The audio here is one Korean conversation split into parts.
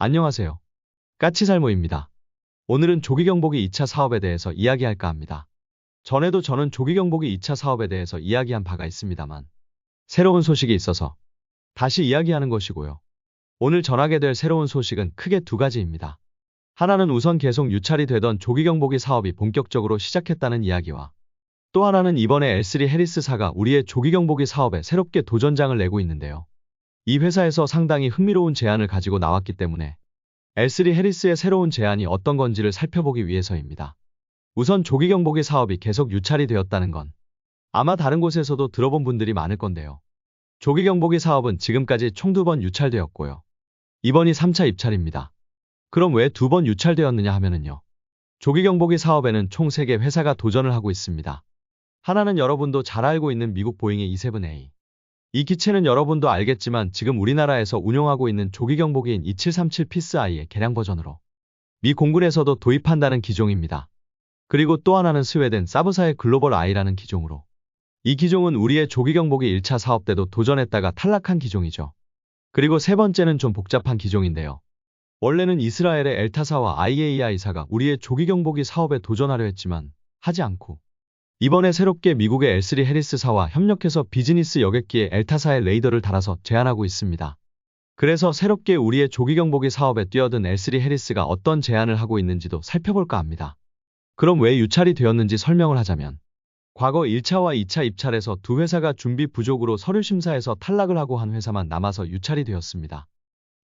안녕하세요. 까치살모입니다. 오늘은 조기경보기 2차 사업에 대해서 이야기할까 합니다. 전에도 저는 조기경보기 2차 사업에 대해서 이야기한 바가 있습니다만 새로운 소식이 있어서 다시 이야기하는 것이고요. 오늘 전하게 될 새로운 소식은 크게 두 가지입니다. 하나는 우선 계속 유찰이 되던 조기경보기 사업이 본격적으로 시작했다는 이야기와 또 하나는 이번에 L3 해리스사가 우리의 조기경보기 사업에 새롭게 도전장을 내고 있는데요. 이 회사에서 상당히 흥미로운 제안을 가지고 나왔기 때문에 L3 해리스의 새로운 제안이 어떤 건지를 살펴보기 위해서입니다. 우선 조기경보기 사업이 계속 유찰이 되었다는 건 아마 다른 곳에서도 들어본 분들이 많을 건데요. 조기경보기 사업은 지금까지 총 2번 유찰되었고요. 이번이 3차 입찰입니다. 그럼 왜 2번 유찰되었느냐 하면은요. 조기경보기 사업에는 총 3개 회사가 도전을 하고 있습니다. 하나는 여러분도 잘 알고 있는 미국 보잉의 E7A. 이 기체는 여러분도 알겠지만 지금 우리나라에서 운용하고 있는 조기경보기인 2737 피스-I의 개량 버전으로 미 공군에서도 도입한다는 기종입니다. 그리고 또 하나는 스웨덴 사브사의 글로벌 I라는 기종으로 이 기종은 우리의 조기경보기 1차 사업 때도 도전했다가 탈락한 기종이죠. 그리고 세 번째는 좀 복잡한 기종인데요. 원래는 이스라엘의 엘타사와 IAI사가 우리의 조기경보기 사업에 도전하려 했지만 하지 않고 이번에 새롭게 미국의 L3 해리스사와 협력해서 비즈니스 여객기에 엘타사의 레이더를 달아서 제안하고 있습니다. 그래서 새롭게 우리의 조기경보기 사업에 뛰어든 L3 해리스가 어떤 제안을 하고 있는지도 살펴볼까 합니다. 그럼 왜 유찰이 되었는지 설명을 하자면 과거 1차와 2차 입찰에서 두 회사가 준비 부족으로 서류 심사에서 탈락을 하고 한 회사만 남아서 유찰이 되었습니다.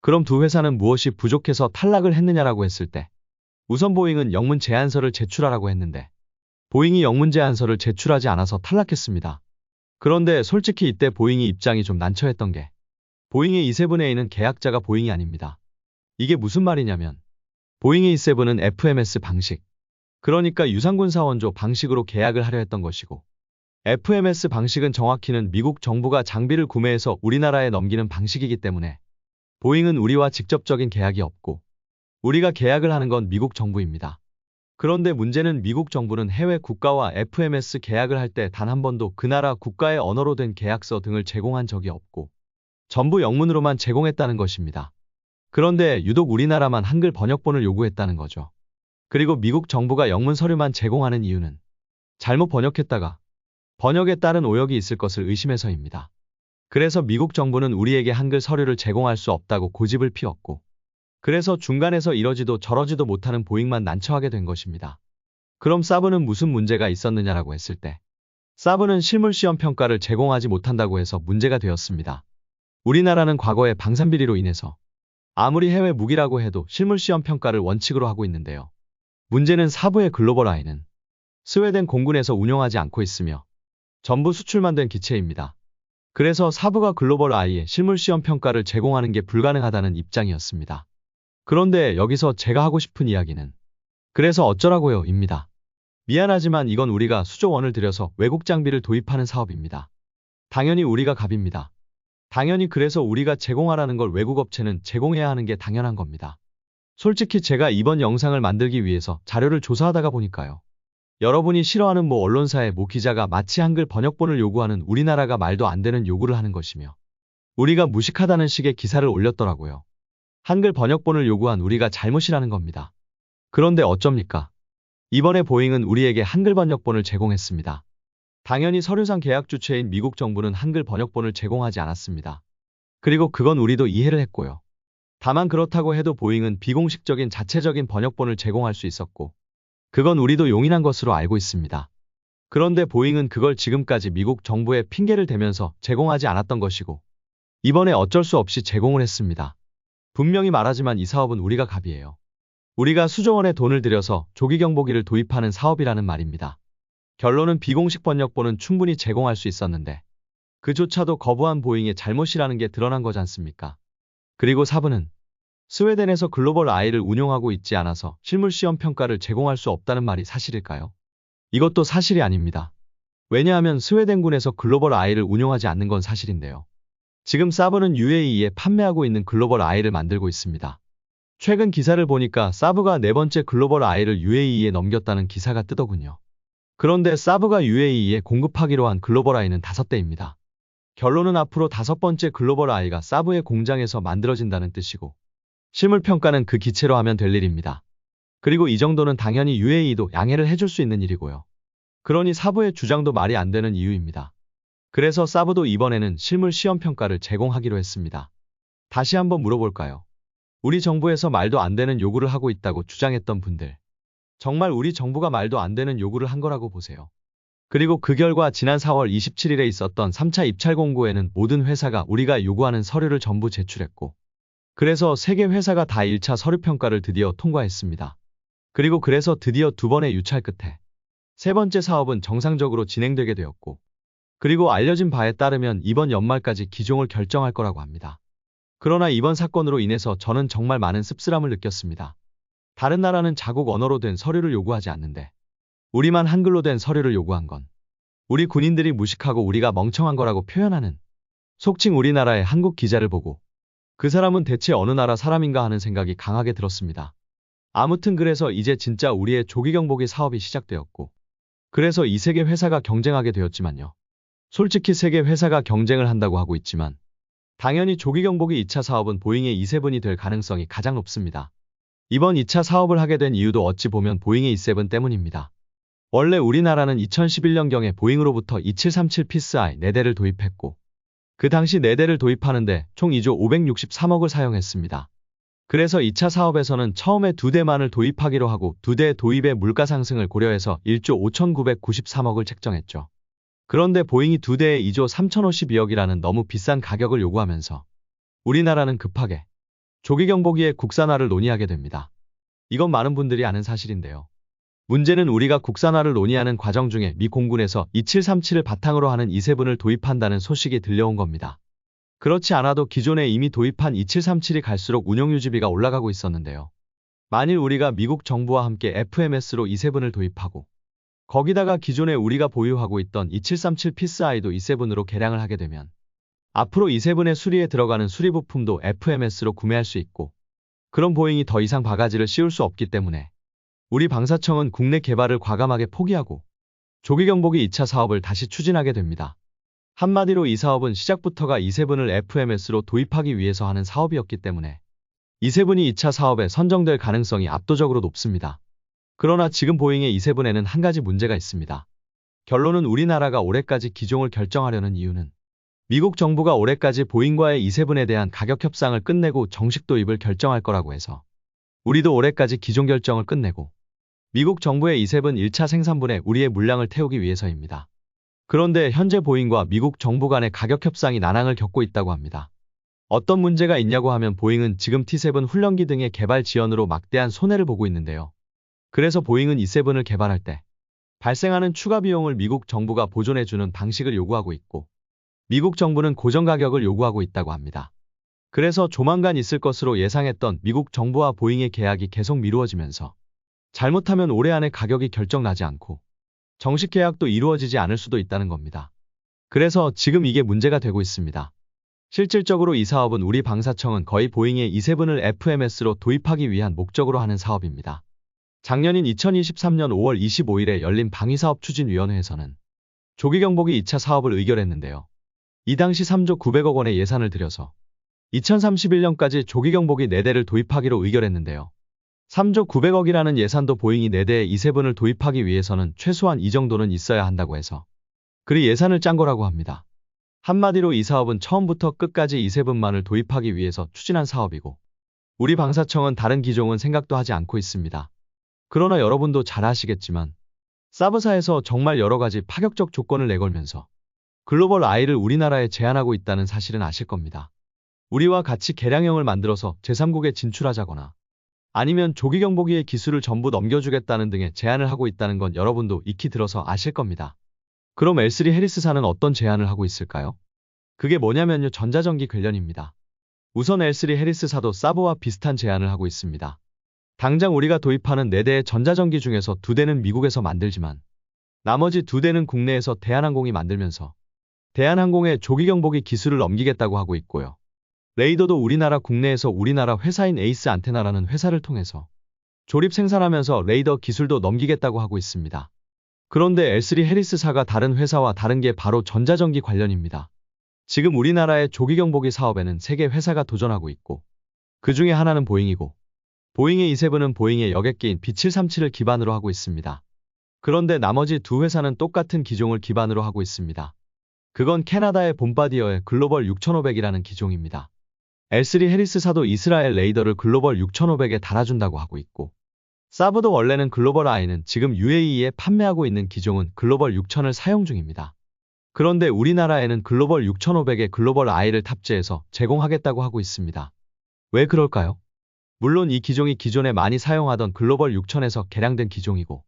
그럼 두 회사는 무엇이 부족해서 탈락을 했느냐라고 했을 때 우선 보잉은 영문 제안서를 제출하라고 했는데 보잉이 영문 제안서를 제출하지 않아서 탈락했습니다. 그런데 솔직히 이때 보잉이 입장이 좀 난처했던 게 보잉의 E7A는 계약자가 보잉이 아닙니다. 이게 무슨 말이냐면 보잉의 E7은 FMS 방식, 그러니까 유상군사원조 방식으로 계약을 하려 했던 것이고 FMS 방식은 정확히는 미국 정부가 장비를 구매해서 우리나라에 넘기는 방식이기 때문에 보잉은 우리와 직접적인 계약이 없고 우리가 계약을 하는 건 미국 정부입니다. 그런데 문제는 미국 정부는 해외 국가와 FMS 계약을 할 때 단 한 번도 그 나라 국가의 언어로 된 계약서 등을 제공한 적이 없고 전부 영문으로만 제공했다는 것입니다. 그런데 유독 우리나라만 한글 번역본을 요구했다는 거죠. 그리고 미국 정부가 영문 서류만 제공하는 이유는 잘못 번역했다가 번역에 따른 오역이 있을 것을 의심해서입니다. 그래서 미국 정부는 우리에게 한글 서류를 제공할 수 없다고 고집을 피웠고 그래서 중간에서 이러지도 저러지도 못하는 보잉만 난처하게 된 것입니다. 그럼 사브는 무슨 문제가 있었느냐라고 했을 때 사브는 실물시험 평가를 제공하지 못한다고 해서 문제가 되었습니다. 우리나라는 과거에 방산비리로 인해서 아무리 해외 무기라고 해도 실물시험 평가를 원칙으로 하고 있는데요. 문제는 사브의 글로벌 I는 스웨덴 공군에서 운용하지 않고 있으며 전부 수출만 된 기체입니다. 그래서 사브가 글로벌 I의 실물시험 평가를 제공하는 게 불가능하다는 입장이었습니다. 그런데 여기서 제가 하고 싶은 이야기는 그래서 어쩌라고요 입니다. 미안하지만 이건 우리가 수조 원을 들여서 외국 장비를 도입하는 사업입니다. 당연히 우리가 갑입니다. 당연히 그래서 우리가 제공하라는 걸 외국 업체는 제공해야 하는 게 당연한 겁니다. 솔직히 제가 이번 영상을 만들기 위해서 자료를 조사하다가 보니까요. 여러분이 싫어하는 모 언론사의 모 기자가 마치 한글 번역본을 요구하는 우리나라가 말도 안 되는 요구를 하는 것이며 우리가 무식하다는 식의 기사를 올렸더라고요. 한글 번역본을 요구한 우리가 잘못이라는 겁니다. 그런데 어쩝니까? 이번에 보잉은 우리에게 한글 번역본을 제공했습니다. 당연히 서류상 계약 주체인 미국 정부는 한글 번역본을 제공하지 않았습니다. 그리고 그건 우리도 이해를 했고요. 다만 그렇다고 해도 보잉은 비공식적인 자체적인 번역본을 제공할 수 있었고 그건 우리도 용인한 것으로 알고 있습니다. 그런데 보잉은 그걸 지금까지 미국 정부에 핑계를 대면서 제공하지 않았던 것이고 이번에 어쩔 수 없이 제공을 했습니다. 분명히 말하지만 이 사업은 우리가 갑이에요. 우리가 수조 원의 돈을 들여서 조기경보기를 도입하는 사업이라는 말입니다. 결론은 비공식 번역본은 충분히 제공할 수 있었는데 그조차도 거부한 보잉의 잘못이라는 게 드러난 거지 않습니까? 그리고 사브는 스웨덴에서 글로벌 I를 운용하고 있지 않아서 실물시험 평가를 제공할 수 없다는 말이 사실일까요? 이것도 사실이 아닙니다. 왜냐하면 스웨덴군에서 글로벌 I를 운용하지 않는 건 사실인데요. 지금 사브는 UAE에 판매하고 있는 글로벌 I를 만들고 있습니다. 최근 기사를 보니까 사브가 4번째 글로벌 I를 UAE에 넘겼다는 기사가 뜨더군요. 그런데 사브가 UAE에 공급하기로 한 글로벌 I는 5대입니다. 결론은 앞으로 5번째 글로벌 I가 사브의 공장에서 만들어진다는 뜻이고 실물 평가는 그 기체로 하면 될 일입니다. 그리고 이 정도는 당연히 UAE도 양해를 해줄 수 있는 일이고요. 그러니 사부의 주장도 말이 안 되는 이유입니다. 그래서 사부도 이번에는 실물 시험 평가를 제공하기로 했습니다. 다시 한번 물어볼까요? 우리 정부에서 말도 안 되는 요구를 하고 있다고 주장했던 분들. 정말 우리 정부가 말도 안 되는 요구를 한 거라고 보세요. 그리고 그 결과 지난 4월 27일에 있었던 3차 입찰 공고에는 모든 회사가 우리가 요구하는 서류를 전부 제출했고, 그래서 3개 회사가 다 1차 서류 평가를 드디어 통과했습니다. 그리고 그래서 드디어 2번의 유찰 끝에 3번째 사업은 정상적으로 진행되게 되었고, 그리고 알려진 바에 따르면 이번 연말까지 기종을 결정할 거라고 합니다. 그러나 이번 사건으로 인해서 저는 정말 많은 씁쓸함을 느꼈습니다. 다른 나라는 자국 언어로 된 서류를 요구하지 않는데 우리만 한글로 된 서류를 요구한 건 우리 군인들이 무식하고 우리가 멍청한 거라고 표현하는 속칭 우리나라의 한국 기자를 보고 그 사람은 대체 어느 나라 사람인가 하는 생각이 강하게 들었습니다. 아무튼 그래서 이제 진짜 우리의 조기경보기 사업이 시작되었고, 그래서 이 3개 회사가 경쟁하게 되었지만요. 솔직히 3개 회사가 경쟁을 한다고 하고 있지만 당연히 조기경보기 2차 사업은 보잉의 E7이 될 가능성이 가장 높습니다. 이번 2차 사업을 하게 된 이유도 어찌 보면 보잉의 E7 때문입니다. 원래 우리나라는 2011년경에 보잉으로부터 2737 피스I 4대를 도입했고, 그 당시 4대를 도입하는데 총 2조 563억을 사용했습니다. 그래서 2차 사업에서는 처음에 2대만을 도입하기로 하고 2대 도입의 물가 상승을 고려해서 1조 5,993억을 책정했죠. 그런데 보잉이 2대에 2조 3,052억이라는 너무 비싼 가격을 요구하면서 우리나라는 급하게 조기경보기의 국산화를 논의하게 됩니다. 이건 많은 분들이 아는 사실인데요. 문제는 우리가 국산화를 논의하는 과정 중에 미 공군에서 2737을 바탕으로 하는 E7을 도입한다는 소식이 들려온 겁니다. 그렇지 않아도 기존에 이미 도입한 2737이 갈수록 운용유지비가 올라가고 있었는데요. 만일 우리가 미국 정부와 함께 FMS로 E7을 도입하고 거기다가 기존에 우리가 보유하고 있던 2737 피스아이도 E7으로 개량을 하게 되면 앞으로 E7의 수리에 들어가는 수리 부품도 FMS로 구매할 수 있고, 그런 보잉이 더 이상 바가지를 씌울 수 없기 때문에 우리 방사청은 국내 개발을 과감하게 포기하고 조기경보기 2차 사업을 다시 추진하게 됩니다. 한마디로 이 사업은 시작부터가 E7을 FMS로 도입하기 위해서 하는 사업이었기 때문에 E7이 2차 사업에 선정될 가능성이 압도적으로 높습니다. 그러나 지금 보잉의 E7에는 한 가지 문제가 있습니다. 결론은 우리나라가 올해까지 기종을 결정하려는 이유는 미국 정부가 올해까지 보잉과의 E7에 대한 가격 협상을 끝내고 정식 도입을 결정할 거라고 해서 우리도 올해까지 기종 결정을 끝내고 미국 정부의 E7 1차 생산분에 우리의 물량을 태우기 위해서입니다. 그런데 현재 보잉과 미국 정부 간의 가격 협상이 난항을 겪고 있다고 합니다. 어떤 문제가 있냐고 하면 보잉은 지금 T7 훈련기 등의 개발 지연으로 막대한 손해를 보고 있는데요. 그래서 보잉은 E7을 개발할 때 발생하는 추가 비용을 미국 정부가 보존해주는 방식을 요구하고 있고, 미국 정부는 고정 가격을 요구하고 있다고 합니다. 그래서 조만간 있을 것으로 예상했던 미국 정부와 보잉의 계약이 계속 미루어지면서 잘못하면 올해 안에 가격이 결정나지 않고 정식 계약도 이루어지지 않을 수도 있다는 겁니다. 그래서 지금 이게 문제가 되고 있습니다. 실질적으로 이 사업은 우리 방사청은 거의 보잉의 E7을 FMS로 도입하기 위한 목적으로 하는 사업입니다. 작년인 2023년 5월 25일에 열린 방위사업추진위원회에서는 조기경보기 2차 사업을 의결했는데요. 이 당시 3조 900억 원의 예산을 들여서 2031년까지 조기경보기 4대를 도입하기로 의결했는데요. 3조 900억이라는 예산도 보잉이 4대의 E7을 도입하기 위해서는 최소한 이 정도는 있어야 한다고 해서 그리 예산을 짠 거라고 합니다. 한마디로 이 사업은 처음부터 끝까지 E7만을 도입하기 위해서 추진한 사업이고, 우리 방사청은 다른 기종은 생각도 하지 않고 있습니다. 그러나 여러분도 잘 아시겠지만 사브사에서 정말 여러 가지 파격적 조건을 내걸면서 글로벌 I를 우리나라에 제안하고 있다는 사실은 아실 겁니다. 우리와 같이 개량형을 만들어서 제3국에 진출하자거나 아니면 조기경보기의 기술을 전부 넘겨주겠다는 등의 제안을 하고 있다는 건 여러분도 익히 들어서 아실 겁니다. 그럼 L3 해리스사는 어떤 제안을 하고 있을까요? 그게 뭐냐면요, 전자전기 관련입니다. 우선 L3 해리스사도 사브와 비슷한 제안을 하고 있습니다. 당장 우리가 도입하는 4대의 전자전기 중에서 2대는 미국에서 만들지만 나머지 2대는 국내에서 대한항공이 만들면서 대한항공의 조기경보기 기술을 넘기겠다고 하고 있고요. 레이더도 우리나라 국내에서 우리나라 회사인 에이스 안테나라는 회사를 통해서 조립 생산하면서 레이더 기술도 넘기겠다고 하고 있습니다. 그런데 L3 해리스사가 다른 회사와 다른 게 바로 전자전기 관련입니다. 지금 우리나라의 조기경보기 사업에는 3개 회사가 도전하고 있고, 그 중에 하나는 보잉이고, 보잉의 E7은 보잉의 여객기인 B737을 기반으로 하고 있습니다. 그런데 나머지 두 회사는 똑같은 기종을 기반으로 하고 있습니다. 그건 캐나다의 봄바디어의 글로벌 6500이라는 기종입니다. L3 해리스사도 이스라엘 레이더를 글로벌 6500에 달아준다고 하고 있고, 사브도 원래는 글로벌 I는 지금 UAE에 판매하고 있는 기종은 글로벌 6000을 사용 중입니다. 그런데 우리나라에는 글로벌 6500에 글로벌 I를 탑재해서 제공하겠다고 하고 있습니다. 왜 그럴까요? 물론 이 기종이 기존에 많이 사용하던 글로벌 6000에서 개량된 기종이고,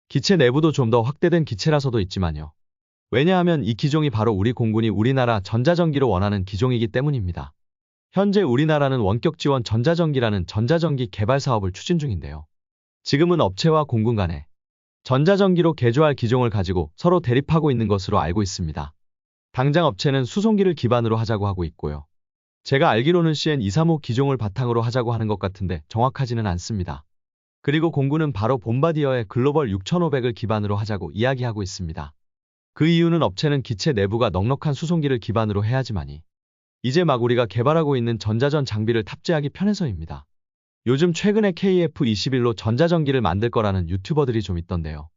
기체 내부도 좀 더 확대된 기체라서도 있지만요. 왜냐하면 이 기종이 바로 우리 공군이 우리나라 전자전기로 원하는 기종이기 때문입니다. 현재 우리나라는 원격 지원 전자전기라는 전자전기 개발 사업을 추진 중인데요. 지금은 업체와 공군 간에 전자전기로 개조할 기종을 가지고 서로 대립하고 있는 것으로 알고 있습니다. 당장 업체는 수송기를 기반으로 하자고 하고 있고요. 제가 알기로는 CN235 기종을 바탕으로 하자고 하는 것 같은데 정확하지는 않습니다. 그리고 공군은 바로 봄바디어의 글로벌 6500을 기반으로 하자고 이야기하고 있습니다. 그 이유는 업체는 기체 내부가 넉넉한 수송기를 기반으로 해야지만이 이제 막 우리가 개발하고 있는 전자전 장비를 탑재하기 편해서입니다. 요즘 최근에 KF-21로 전자전기를 만들 거라는 유튜버들이 좀 있던데요.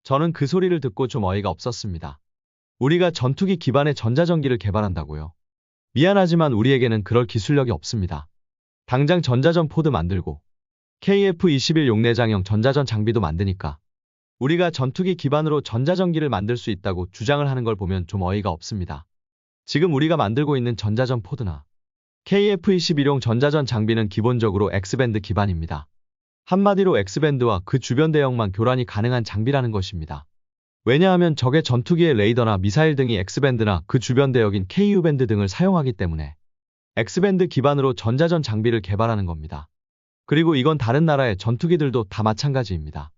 저는 그 소리를 듣고 좀 어이가 없었습니다. 우리가 전투기 기반의 전자전기를 개발한다고요? 미안하지만 우리에게는 그럴 기술력이 없습니다. 당장 전자전 포드 만들고 KF-21 용내장형 전자전 장비도 만드니까 우리가 전투기 기반으로 전자전기를 만들 수 있다고 주장을 하는 걸 보면 좀 어이가 없습니다. 지금 우리가 만들고 있는 전자전 포드나 KF-21용 전자전 장비는 기본적으로 X밴드 기반입니다. 한마디로 X밴드와 그 주변 대역만 교란이 가능한 장비라는 것입니다. 왜냐하면 적의 전투기의 레이더나 미사일 등이 X밴드나 그 주변 대역인 KU밴드 등을 사용하기 때문에 X밴드 기반으로 전자전 장비를 개발하는 겁니다. 그리고 이건 다른 나라의 전투기들도 다 마찬가지입니다.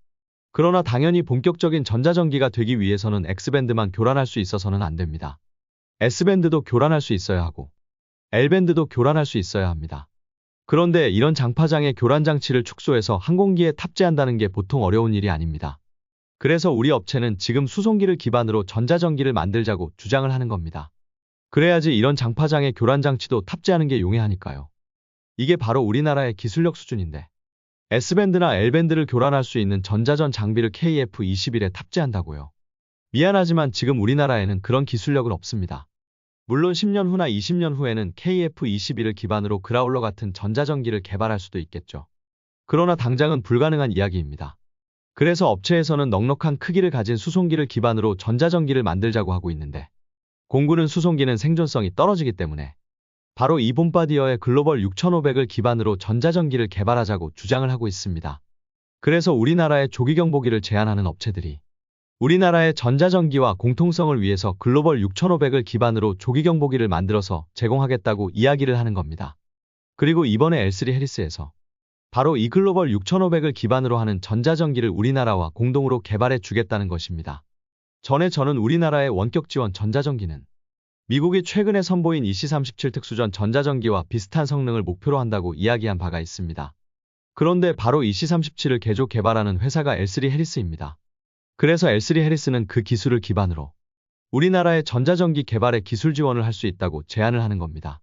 그러나 당연히 본격적인 전자전기가 되기 위해서는 X밴드만 교란할 수 있어서는 안 됩니다. S밴드도 교란할 수 있어야 하고 L밴드도 교란할 수 있어야 합니다. 그런데 이런 장파장의 교란 장치를 축소해서 항공기에 탑재한다는 게 보통 어려운 일이 아닙니다. 그래서 우리 업체는 지금 수송기를 기반으로 전자전기를 만들자고 주장을 하는 겁니다. 그래야지 이런 장파장의 교란 장치도 탑재하는 게 용이하니까요. 이게 바로 우리나라의 기술력 수준인데 S밴드나 L밴드를 교란할 수 있는 전자전 장비를 KF-21에 탑재한다고요. 미안하지만 지금 우리나라에는 그런 기술력은 없습니다. 물론 10년 후나 20년 후에는 KF-21을 기반으로 그라울러 같은 전자전기를 개발할 수도 있겠죠. 그러나 당장은 불가능한 이야기입니다. 그래서 업체에서는 넉넉한 크기를 가진 수송기를 기반으로 전자전기를 만들자고 하고 있는데 공군은 수송기는 생존성이 떨어지기 때문에 바로 이 봄바디어의 글로벌 6500을 기반으로 전자전기를 개발하자고 주장을 하고 있습니다. 그래서 우리나라의 조기경보기를 제안하는 업체들이 우리나라의 전자전기와 공통성을 위해서 글로벌 6500을 기반으로 조기경보기를 만들어서 제공하겠다고 이야기를 하는 겁니다. 그리고 이번에 L3 해리스에서 바로 이 글로벌 6500을 기반으로 하는 전자전기를 우리나라와 공동으로 개발해 주겠다는 것입니다. 전에 저는 우리나라의 원격 지원 전자전기는 미국이 최근에 선보인 EC-37 특수전 전자전기와 비슷한 성능을 목표로 한다고 이야기한 바가 있습니다. 그런데 바로 EC-37을 개조 개발하는 회사가 L3 해리스입니다. 그래서 L3 해리스는 그 기술을 기반으로 우리나라의 전자전기 개발에 기술 지원을 할 수 있다고 제안을 하는 겁니다.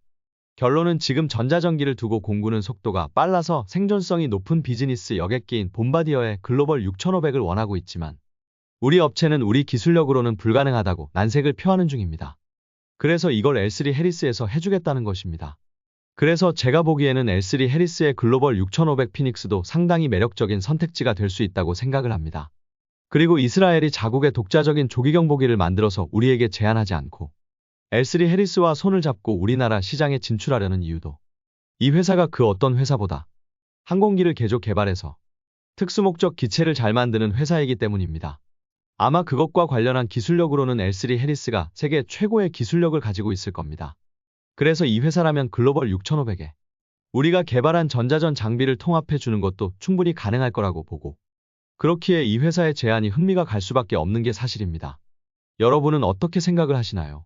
결론은 지금 전자전기를 두고 공군은 속도가 빨라서 생존성이 높은 비즈니스 여객기인 봄바디어의 글로벌 6500을 원하고 있지만 우리 업체는 우리 기술력으로는 불가능하다고 난색을 표하는 중입니다. 그래서 이걸 L3 해리스에서 해주겠다는 것입니다. 그래서 제가 보기에는 L3 해리스의 글로벌 6500 피닉스도 상당히 매력적인 선택지가 될 수 있다고 생각을 합니다. 그리고 이스라엘이 자국의 독자적인 조기경보기를 만들어서 우리에게 제안하지 않고 L3 해리스와 손을 잡고 우리나라 시장에 진출하려는 이유도 이 회사가 그 어떤 회사보다 항공기를 개조 개발해서 특수목적 기체를 잘 만드는 회사이기 때문입니다. 아마 그것과 관련한 기술력으로는 L3 해리스가 세계 최고의 기술력을 가지고 있을 겁니다. 그래서 이 회사라면 글로벌 6500에 우리가 개발한 전자전 장비를 통합해 주는 것도 충분히 가능할 거라고 보고 그렇기에 이 회사의 제안이 흥미가 갈 수밖에 없는 게 사실입니다. 여러분은 어떻게 생각을 하시나요?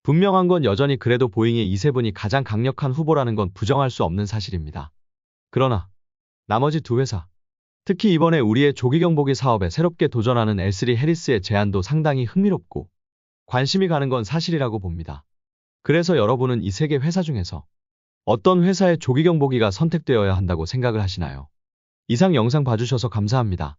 분명한 건 여전히 그래도 보잉의 E7이 가장 강력한 후보라는 건 부정할 수 없는 사실입니다. 그러나 나머지 두 회사, 특히 이번에 우리의 조기경보기 사업에 새롭게 도전하는 L3 해리스의 제안도 상당히 흥미롭고 관심이 가는 건 사실이라고 봅니다. 그래서 여러분은 이 세 개 회사 중에서 어떤 회사의 조기경보기가 선택되어야 한다고 생각을 하시나요? 이상 영상 봐주셔서 감사합니다.